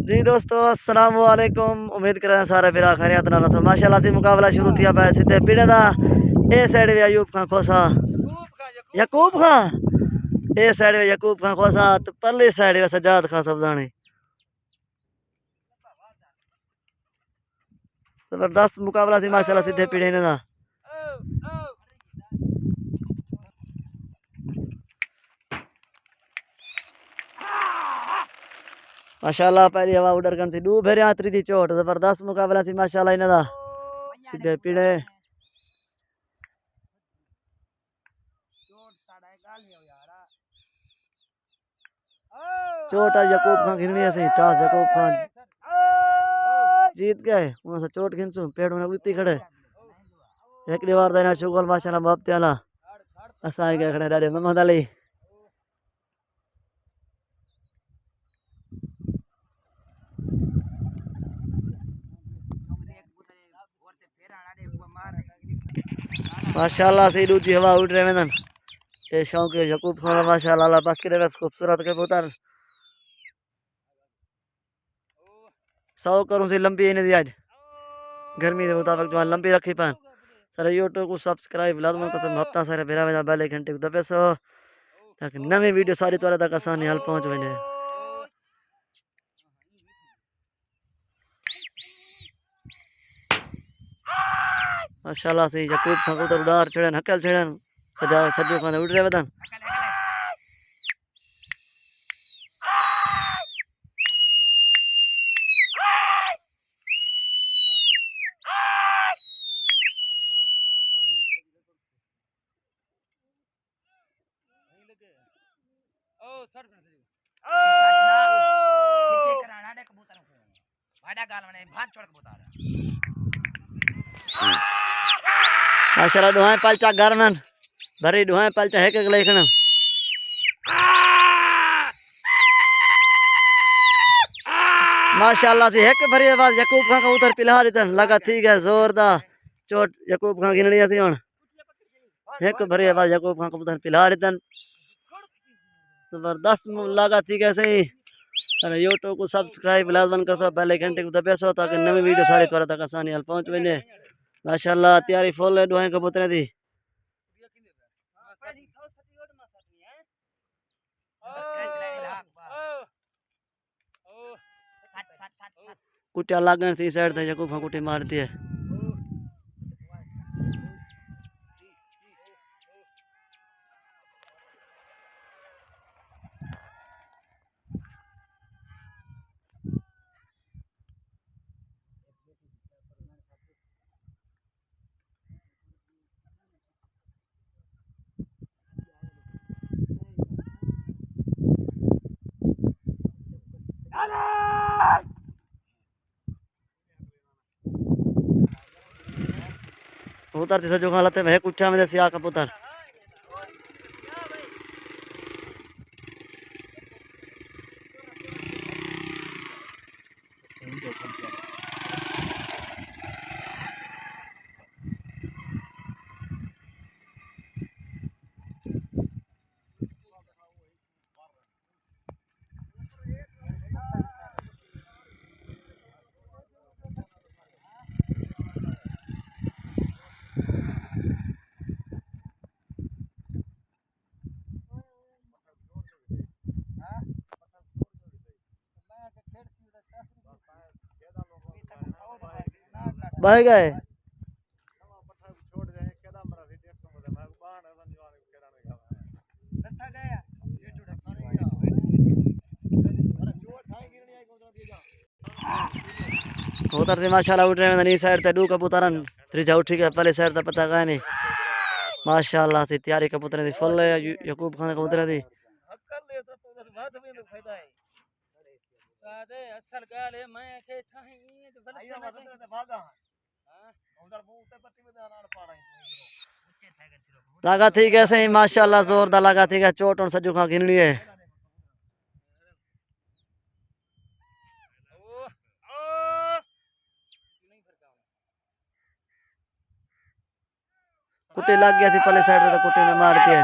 जी दोस्तों अस्सलाम वालेकुम। उम्मीद कर सारे फिर खैरियत नाल सो माशाल्लाह से मुकाबला शुरू थिया पे सीधे पीड़े दा ए साइड वे अयूब खां खोसा यकूब खां ए साइड वे यकूब खां खोसा तो परली साइड वे सजाद खां सब्जानी। जबरदस्त मुकाबला थी माशाल्लाह सीधे पीड़े ने दा। माशाल्लाह पहली हवा उडर कन थी दू भेरिया त्री थी चोट जबरदस्त मुकाबला थी माशाल्लाह इने दा सीधे पीड़े। चोट यकूब खां घिरनी सी टास यकूब खां जीत गए वहां से चोट खिंचू पेड़ में उड़ती खड़े एक दीवार देना शुगल माशाल्लाह बाप त्याला असा गए खड़े डाडे मोहम्मद अली। माशाल्लाह से दूजी हवा उड़ रहे मैदान ये शौक है यकूब खान माशाल्लाह बस के बस खूबसूरत के पुत्र 100 करूं सी लंबी इन्हें दी आज गर्मी के मुताबिक जो लंबी रखी पान सर यूट्यूब को सब्सक्राइब लाजमन कसम हफ्ता सारे बेरा में बेल घंटे को दबे सो ताकि नवी वीडियो सारी तोरे तक आसानी हाल पहुंच वने। माशाल्लाह से यकूब खान को उड़ार चढ़न हकल चढ़न सजा सजो खान उड़ रहे बदन माशाल्लाह दुहाई पलचा गरमन भरी दुहाई पलचा है के लेखन माशाल्लाह से एक भरी आवाज यकूब खान का उधर पिला देतन लगा ठीक है जोरदार चोट यकूब खान गिननी थी हुन एक भरी आवाज यकूब खान का उधर पिला देतन जबरदस्त लगा ठीक है सही अरे यूट्यूब को सब्सक्राइब लाजमन कर सो बेल घंटे को दबे सो ताकि नवी वीडियो सारी तोरे तक आसानी हाल पहुंच वने। माशाल्लाह तैयारी फुल है दुहाई कबूतर दी कुटिया लागन सी साइड थे यकूब खान कुटी मारती है। कबूतर से जो खालते है कुछ में सिया कबूतर बह गए कबूतर से माशाल्लाह उठ रहे हैं साइड ते दू कबूतरन त्रिजा उठी के पहले साइड ते पता का नहीं माशाल्लाह से तैयारी कबूतर दी फुल है यकूब खान कबूतर दी लगा ठीक है सही माशाल्लाह जोरदार लगा ठीक है चोट और सजू खा गिननी है कुटी लग गया थी पहले साइड से तो कुटी ने मार दिया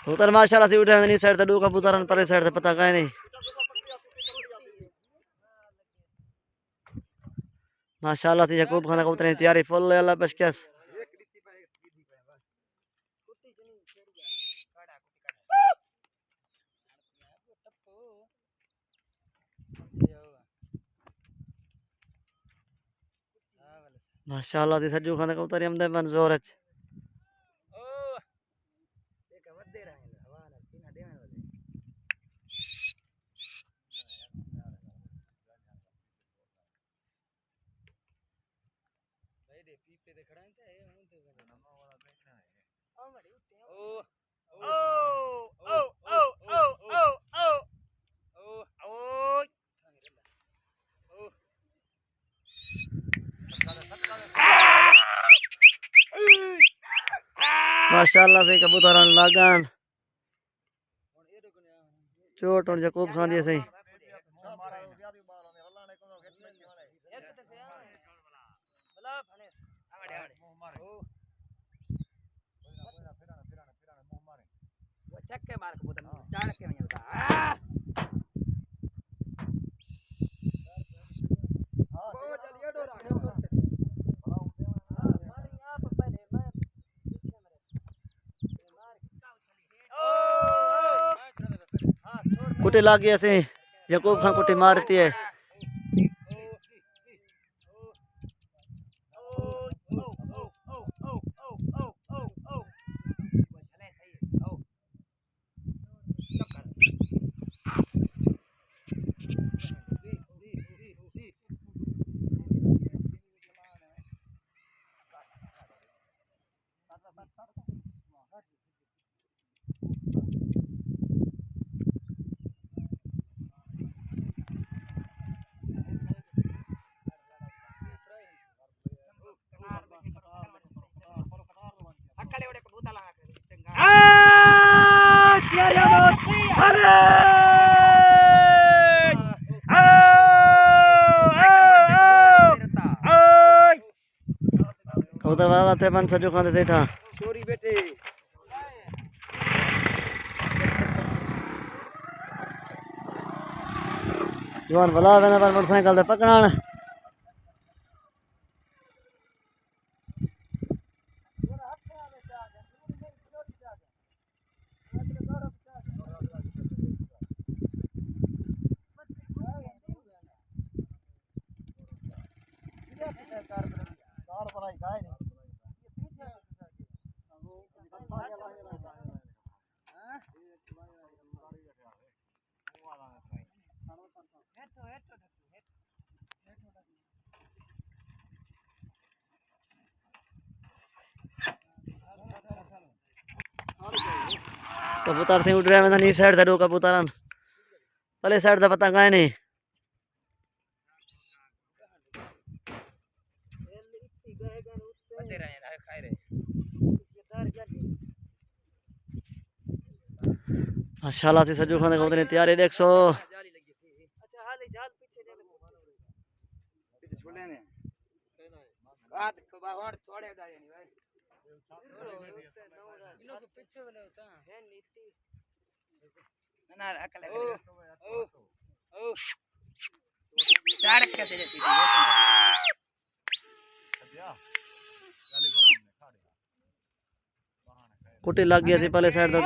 कबूतर माशाल्लाह से उठे नहीं साइड से दो कबूतर पर साइड से पता कहीं नहीं माशाल्लाह से यकूब खान कबूतर की तैयारी फुल है अल्लाह पेशकश माशाल्लाह से सज्जू खान कबूतर हमदे मंजूर है माशाल्लाह से कबूतर लागन चोट और यकूब खान दिए सही चक्के मार कबूतर चाड़ के नहीं होता कुटी लागी ऐसे यकूब खान कुटी मारती है कबूतर वाला थे बन सजो खाने से था चोरी बेटे जवान भला वेंदा पर मोटरसाइकिल ते पकड़न कबूतर थे उड़ रहे हैं नी साइड से दो कबूतर पहले साइड से पता कहीं नहीं माशाल्लाह से सजू खाने कबूतर की तैयारी देख सो कुटी लग गई थी पहले साइड दा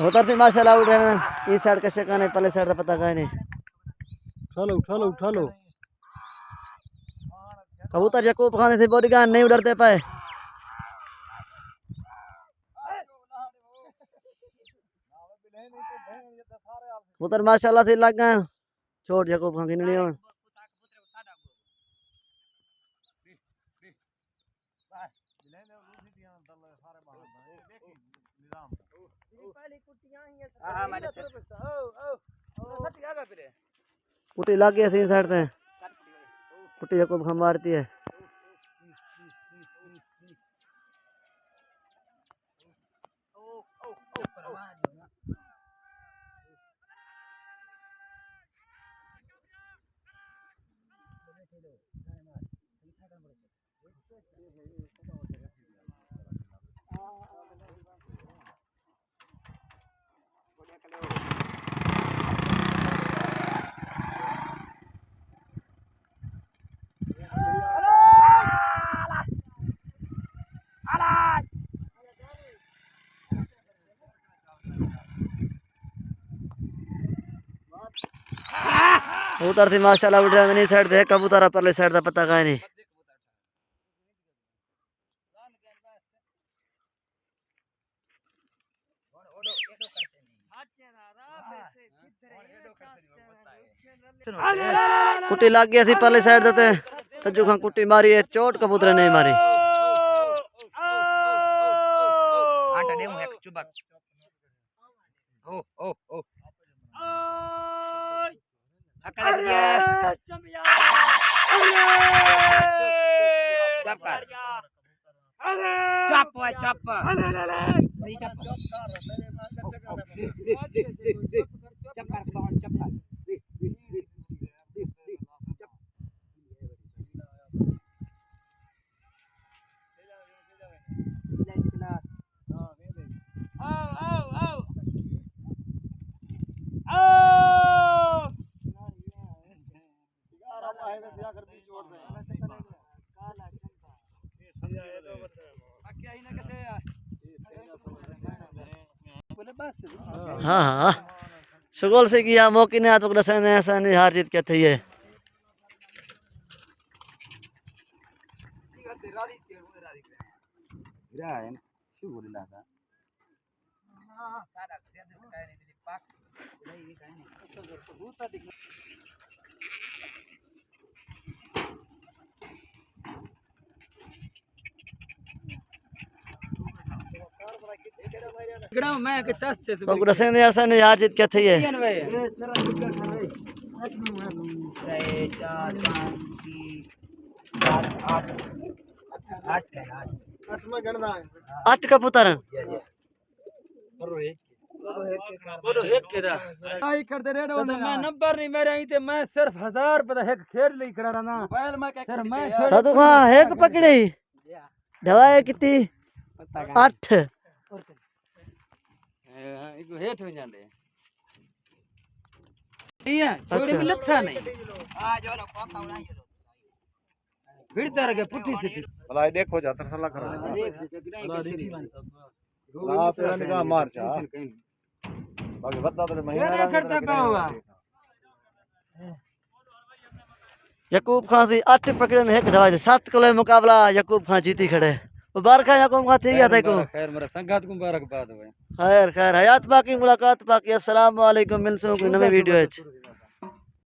होता थी माशाल्लाह उठ रहे हैं इस साइड का शेका नहीं पहले साइड का पता कहीं नहीं उठा लो कबूतर यकूब खाने से बॉडी गार्ड नहीं उड़ते पाए कबूतर माशाल्लाह से लग गए छोड़ यकूब खान की नहीं हो कुटी लग गई ऐसे साइड से कुटी यकूब खान मारती है कबूतर थी माशाल्लाह उड़ रहे साइड से कबूतर परले साइड का पता कहीं नहीं कुटी लग गई थी पहले साइड से सज्जू खान कुटी मारी है चोट कबूतर नहीं मारी हाँ हाँ शुगल से किया मौके ने तो ऐसा नहीं हार जीत क्या थी है ने ऐसा नहीं हार जीत क्या थी है आठ कबूतर नंबर नहीं मेरे मैं सिर्फ 1000 रुपए खेल ली करा ना साधु खां एक पकड़ी दवाई कितनी 8 हेठ हो जाते छोड़ी में लथा नहीं फिर तरह के पुठी से भला देखो जा तरसला कर आप निगाह मार जा बाकी बता दे महीना करता पाऊंगा यकूब खान से 8 पकड़े में एक दवाई 7 किलो मुकाबला यकूब खान जीती खड़े मुबारक है यकूब खान थी गया था को खैर मेरा संगात को मुबारकबाद भाई खैर खैर हयात बाकी मुलाकात बाकी अस्सलाम वालेकुम मिलते हैं कोई नई वीडियो है।